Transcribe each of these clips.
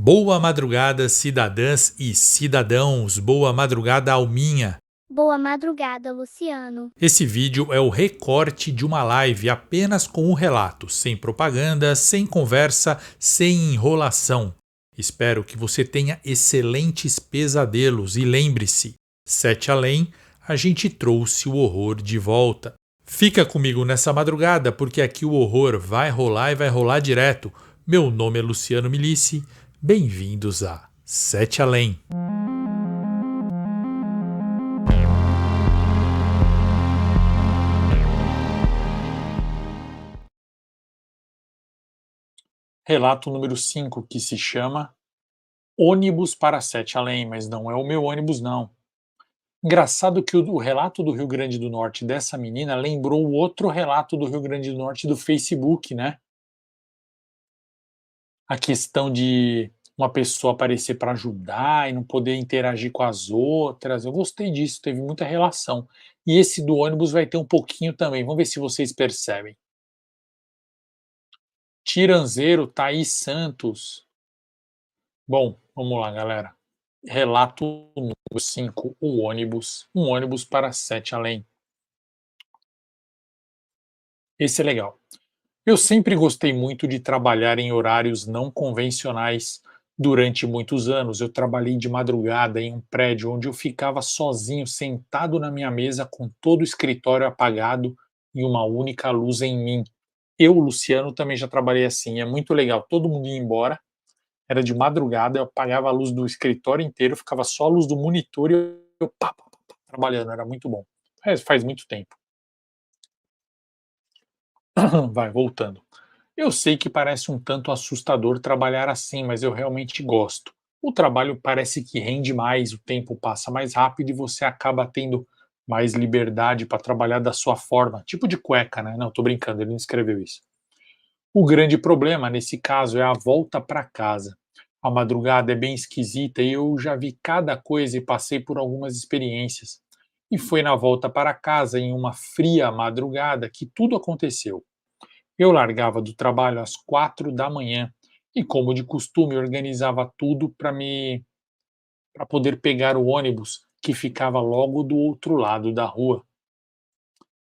Boa madrugada, cidadãs e cidadãos. Boa madrugada, Alminha. Boa madrugada, Luciano. Esse vídeo é o recorte de uma live apenas com o relato, sem propaganda, sem conversa, sem enrolação. Espero que você tenha excelentes pesadelos e lembre-se, 7 além, a gente trouxe o horror de volta. Fica comigo nessa madrugada porque aqui o horror vai rolar e vai rolar direto. Meu nome é Luciano Milici. Bem-vindos a 7 além. Relato número 5, que se chama Ônibus para 7 além, mas não é o meu ônibus não. Engraçado que o relato do Rio Grande do Norte dessa menina lembrou o outro relato do Rio Grande do Norte do Facebook, né? A questão de uma pessoa aparecer para ajudar e não poder interagir com as outras. Eu gostei disso, teve muita relação. E esse do ônibus vai ter um pouquinho também. Vamos ver se vocês percebem. Tiranzeiro, Thaís Santos. Bom, vamos lá, galera. Relato número 5, o ônibus. Um ônibus para 7 além. Esse é legal. Eu sempre gostei muito de trabalhar em horários não convencionais. Durante muitos anos, eu trabalhei de madrugada em um prédio onde eu ficava sozinho, sentado na minha mesa, com todo o escritório apagado e uma única luz em mim. Eu, Luciano, também já trabalhei assim. É muito legal. Todo mundo ia embora, era de madrugada, eu apagava a luz do escritório inteiro, ficava só a luz do monitor e eu trabalhando. Era muito bom. Faz muito tempo. Vai, voltando. Eu sei que parece um tanto assustador trabalhar assim, mas eu realmente gosto. O trabalho parece que rende mais, o tempo passa mais rápido e você acaba tendo mais liberdade para trabalhar da sua forma. Tipo de cueca, né? Não, tô brincando, ele não escreveu isso. O grande problema nesse caso é a volta para casa. A madrugada é bem esquisita e eu já vi cada coisa e passei por algumas experiências. E foi na volta para casa, em uma fria madrugada, que tudo aconteceu. Eu largava do trabalho às 4 da manhã e, como de costume, organizava tudo para poder pegar o ônibus que ficava logo do outro lado da rua.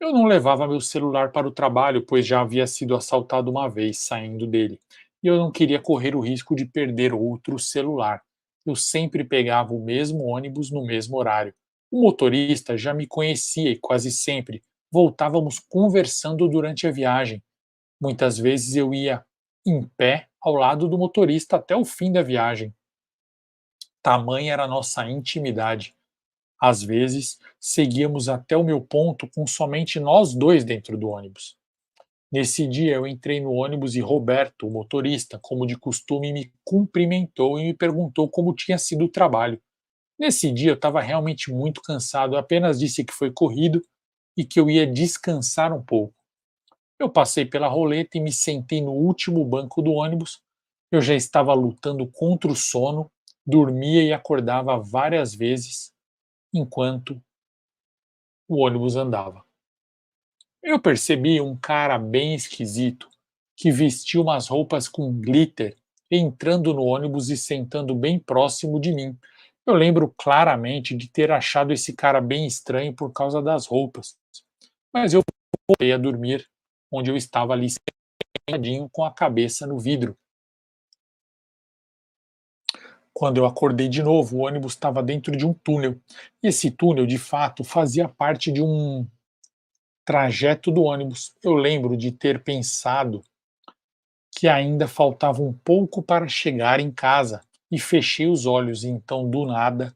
Eu não levava meu celular para o trabalho, pois já havia sido assaltado uma vez saindo dele, e eu não queria correr o risco de perder outro celular. Eu sempre pegava o mesmo ônibus no mesmo horário. O motorista já me conhecia e quase sempre voltávamos conversando durante a viagem. Muitas vezes eu ia em pé ao lado do motorista até o fim da viagem. Tamanha era a nossa intimidade. Às vezes, seguíamos até o meu ponto com somente nós dois dentro do ônibus. Nesse dia, eu entrei no ônibus e Roberto, o motorista, como de costume, me cumprimentou e me perguntou como tinha sido o trabalho. Nesse dia, eu estava realmente muito cansado, eu apenas disse que foi corrido e que eu ia descansar um pouco. Eu passei pela roleta e me sentei no último banco do ônibus. Eu já estava lutando contra o sono, dormia e acordava várias vezes enquanto o ônibus andava. Eu percebi um cara bem esquisito que vestia umas roupas com glitter entrando no ônibus e sentando bem próximo de mim. Eu lembro claramente de ter achado esse cara bem estranho por causa das roupas, mas eu voltei a dormir onde eu estava ali sentadinho com a cabeça no vidro. Quando eu acordei de novo, o ônibus estava dentro de um túnel. E esse túnel, de fato, fazia parte de um trajeto do ônibus. Eu lembro de ter pensado que ainda faltava um pouco para chegar em casa e fechei os olhos. E então, do nada,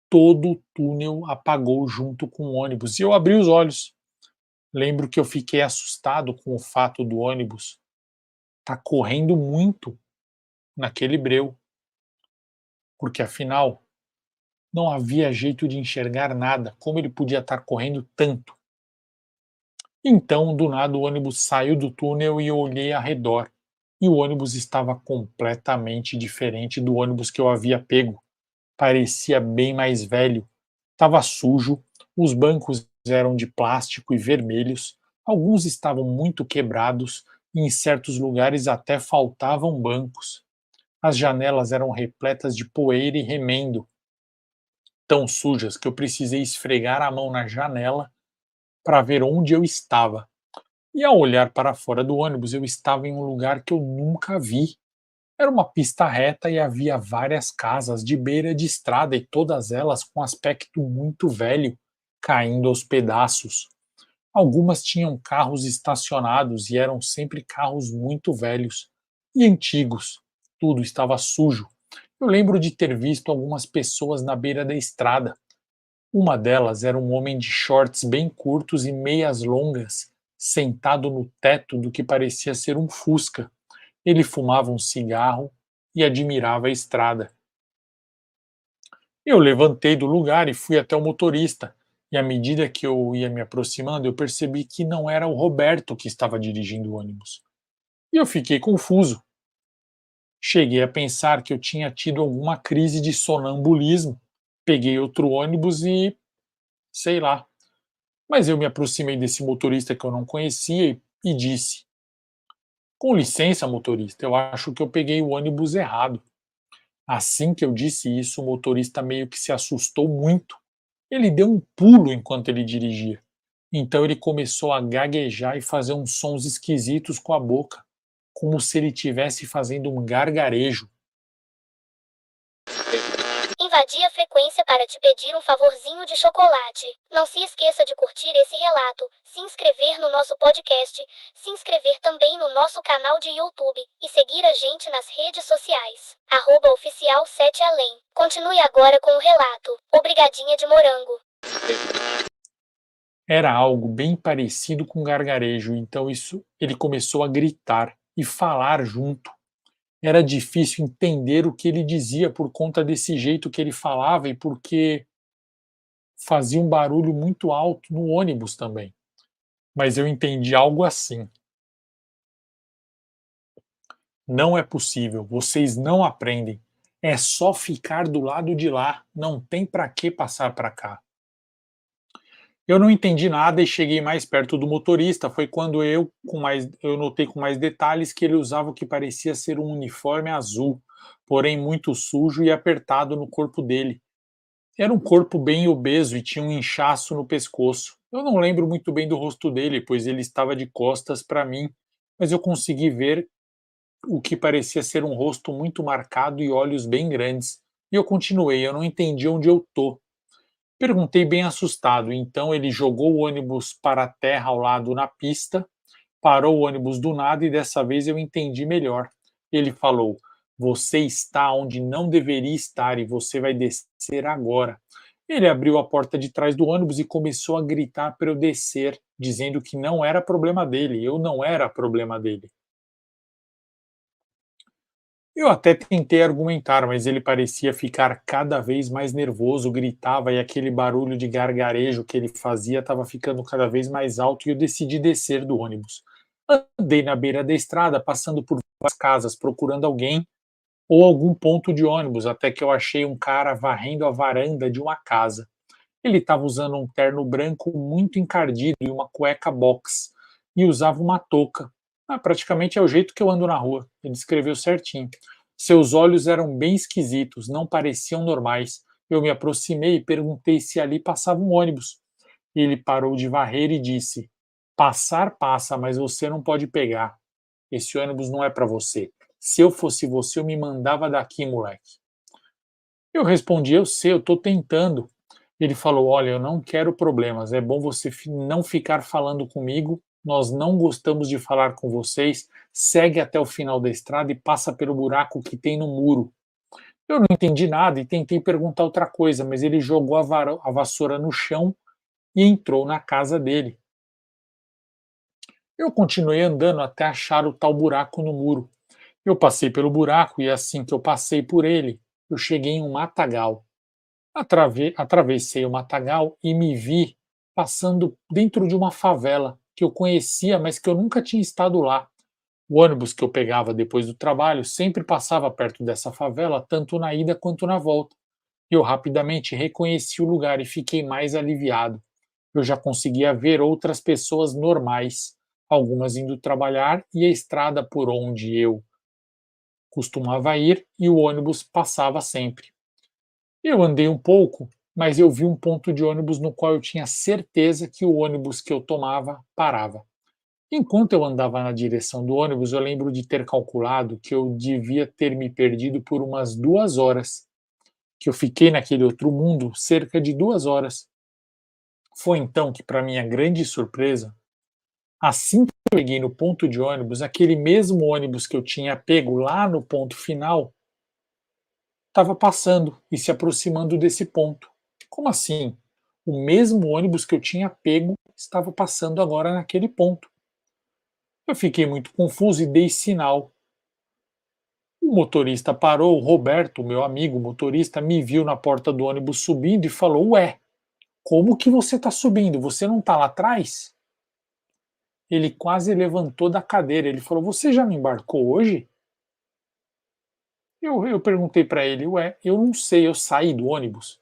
todo o túnel apagou junto com o ônibus. E eu abri os olhos. Lembro que eu fiquei assustado com o fato do ônibus estar correndo muito naquele breu, porque afinal não havia jeito de enxergar nada, como ele podia estar correndo tanto. Então, do nada, o ônibus saiu do túnel e eu olhei ao redor. E o ônibus estava completamente diferente do ônibus que eu havia pego. Parecia bem mais velho. Estava sujo, os bancos eram de plástico e vermelhos, alguns estavam muito quebrados e em certos lugares até faltavam bancos. As janelas eram repletas de poeira e remendo, tão sujas que eu precisei esfregar a mão na janela para ver onde eu estava. E ao olhar para fora do ônibus, eu estava em um lugar que eu nunca vi. Era uma pista reta e havia várias casas de beira de estrada e todas elas com aspecto muito velho, caindo aos pedaços. Algumas tinham carros estacionados e eram sempre carros muito velhos e antigos. Tudo estava sujo. Eu lembro de ter visto algumas pessoas na beira da estrada. Uma delas era um homem de shorts bem curtos e meias longas, sentado no teto do que parecia ser um Fusca. Ele fumava um cigarro e admirava a estrada. Eu levantei do lugar e fui até o motorista, e à medida que eu ia me aproximando, eu percebi que não era o Roberto que estava dirigindo o ônibus. E eu fiquei confuso. Cheguei a pensar que eu tinha tido alguma crise de sonambulismo. Peguei outro ônibus e sei lá. Mas eu me aproximei desse motorista que eu não conhecia e disse: Com licença, motorista, eu acho que eu peguei o ônibus errado. Assim que eu disse isso, o motorista meio que se assustou muito. Ele deu um pulo enquanto ele dirigia. Então ele começou a gaguejar e fazer uns sons esquisitos com a boca, como se ele estivesse fazendo um gargarejo. Invadi a frequência para te pedir um favorzinho de chocolate. Não se esqueça de curtir esse relato, se inscrever no nosso podcast, se inscrever também no nosso canal de YouTube e seguir a gente nas redes sociais. @oficial 7 além. Continue agora com o relato. Obrigadinha de morango. Era algo bem parecido com gargarejo, então isso ele começou a gritar e falar junto. Era difícil entender o que ele dizia por conta desse jeito que ele falava e porque fazia um barulho muito alto no ônibus também. Mas eu entendi algo assim: não é possível, vocês não aprendem. É só ficar do lado de lá, não tem para que passar para cá. Eu não entendi nada e cheguei mais perto do motorista. Foi quando eu notei com mais detalhes que ele usava o que parecia ser um uniforme azul, porém muito sujo e apertado no corpo dele. Era um corpo bem obeso e tinha um inchaço no pescoço. Eu não lembro muito bem do rosto dele, pois ele estava de costas para mim, mas eu consegui ver o que parecia ser um rosto muito marcado e olhos bem grandes. E eu continuei, eu não entendi onde eu tô. Perguntei bem assustado, então ele jogou o ônibus para a terra ao lado na pista, parou o ônibus do nada e dessa vez eu entendi melhor. Ele falou: Você está onde não deveria estar e você vai descer agora. Ele abriu a porta de trás do ônibus e começou a gritar para eu descer, dizendo que não era problema dele, eu não era problema dele. Eu até tentei argumentar, mas ele parecia ficar cada vez mais nervoso, gritava e aquele barulho de gargarejo que ele fazia estava ficando cada vez mais alto e eu decidi descer do ônibus. Andei na beira da estrada, passando por várias casas, procurando alguém ou algum ponto de ônibus, até que eu achei um cara varrendo a varanda de uma casa. Ele estava usando um terno branco muito encardido e uma cueca box, e usava uma touca. Praticamente é o jeito que eu ando na rua. Ele descreveu certinho. Seus olhos eram bem esquisitos, não pareciam normais. Eu me aproximei e perguntei se ali passava um ônibus. Ele parou de varrer e disse: Passar passa, mas você não pode pegar. Esse ônibus não é para você. Se eu fosse você, eu me mandava daqui, moleque. Eu respondi: Eu sei, eu estou tentando. Ele falou: Olha, eu não quero problemas, é bom você não ficar falando comigo, nós não gostamos de falar com vocês, segue até o final da estrada e passa pelo buraco que tem no muro. Eu não entendi nada e tentei perguntar outra coisa, mas ele jogou a vassoura no chão e entrou na casa dele. Eu continuei andando até achar o tal buraco no muro. Eu passei pelo buraco e assim que eu passei por ele, eu cheguei em um matagal. Atravessei o matagal e me vi passando dentro de uma favela que eu conhecia, mas que eu nunca tinha estado lá. O ônibus que eu pegava depois do trabalho sempre passava perto dessa favela, tanto na ida quanto na volta. Eu rapidamente reconheci o lugar e fiquei mais aliviado. Eu já conseguia ver outras pessoas normais, algumas indo trabalhar e a estrada por onde eu costumava ir e o ônibus passava sempre. Eu andei um pouco, mas eu vi um ponto de ônibus no qual eu tinha certeza que o ônibus que eu tomava parava. Enquanto eu andava na direção do ônibus, eu lembro de ter calculado que eu devia ter me perdido por umas 2 horas, que eu fiquei naquele outro mundo cerca de 2 horas. Foi então que, para minha grande surpresa, assim que eu cheguei no ponto de ônibus, aquele mesmo ônibus que eu tinha pego lá no ponto final estava passando e se aproximando desse ponto. Como assim? O mesmo ônibus que eu tinha pego estava passando agora naquele ponto. Eu fiquei muito confuso e dei sinal. O motorista parou, o Roberto, meu amigo motorista, me viu na porta do ônibus subindo e falou: Ué, como que você está subindo? Você não está lá atrás? Ele quase levantou da cadeira. Ele falou: Você já me embarcou hoje? Eu perguntei para ele: Ué, eu não sei, eu saí do ônibus.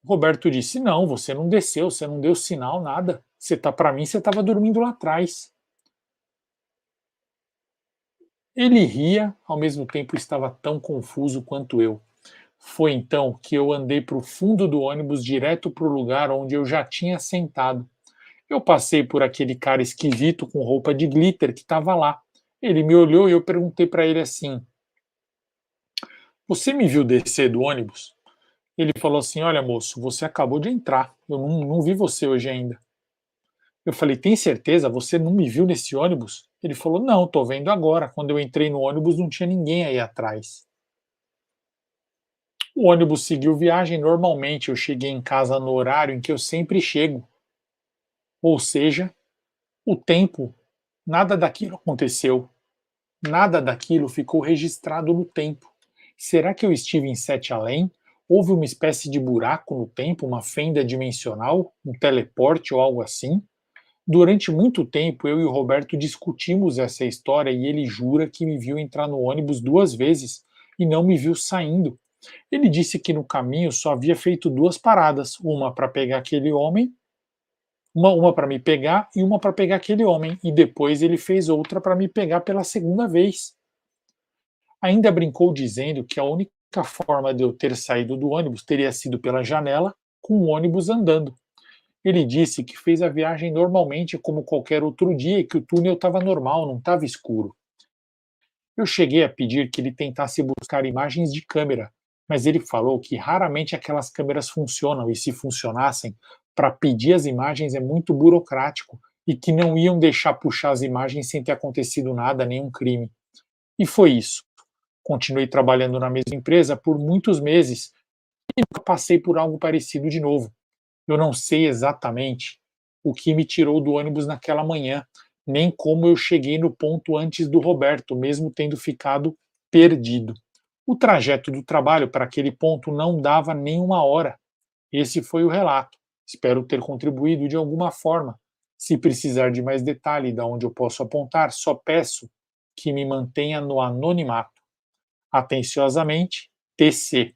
O Roberto disse: Não, você não desceu, você não deu sinal, nada. Você tá para mim, você estava dormindo lá atrás. Ele ria, ao mesmo tempo estava tão confuso quanto eu. Foi então que eu andei para o fundo do ônibus, direto para o lugar onde eu já tinha sentado. Eu passei por aquele cara esquisito com roupa de glitter que estava lá. Ele me olhou e eu perguntei para ele assim: Você me viu descer do ônibus? Ele falou assim: Olha, moço, você acabou de entrar. Eu não vi você hoje ainda. Eu falei: Tem certeza? Você não me viu nesse ônibus? Ele falou: Não, estou vendo agora. Quando eu entrei no ônibus, não tinha ninguém aí atrás. O ônibus seguiu viagem normalmente. Eu cheguei em casa no horário em que eu sempre chego. Ou seja, o tempo, nada daquilo aconteceu. Nada daquilo ficou registrado no tempo. Será que eu estive em Sete Além? Houve uma espécie de buraco no tempo, uma fenda dimensional, um teleporte ou algo assim? Durante muito tempo, eu e o Roberto discutimos essa história e ele jura que me viu entrar no ônibus 2 vezes e não me viu saindo. Ele disse que no caminho só havia feito 2 paradas, uma para pegar aquele homem, uma para me pegar e uma para pegar aquele homem, e depois ele fez outra para me pegar pela segunda vez. Ainda brincou dizendo que a única forma de eu ter saído do ônibus teria sido pela janela, com o ônibus andando. Ele disse que fez a viagem normalmente como qualquer outro dia e que o túnel estava normal, não estava escuro. Eu cheguei a pedir que ele tentasse buscar imagens de câmera, mas ele falou que raramente aquelas câmeras funcionam e, se funcionassem, para pedir as imagens é muito burocrático e que não iam deixar puxar as imagens sem ter acontecido nada, nenhum crime. E foi isso. Continuei trabalhando na mesma empresa por muitos meses e nunca passei por algo parecido de novo. Eu não sei exatamente o que me tirou do ônibus naquela manhã, nem como eu cheguei no ponto antes do Roberto, mesmo tendo ficado perdido. O trajeto do trabalho para aquele ponto não dava nem 1 hora. Esse foi o relato. Espero ter contribuído de alguma forma. Se precisar de mais detalhe de onde eu posso apontar, só peço que me mantenha no anonimato. Atenciosamente, TC.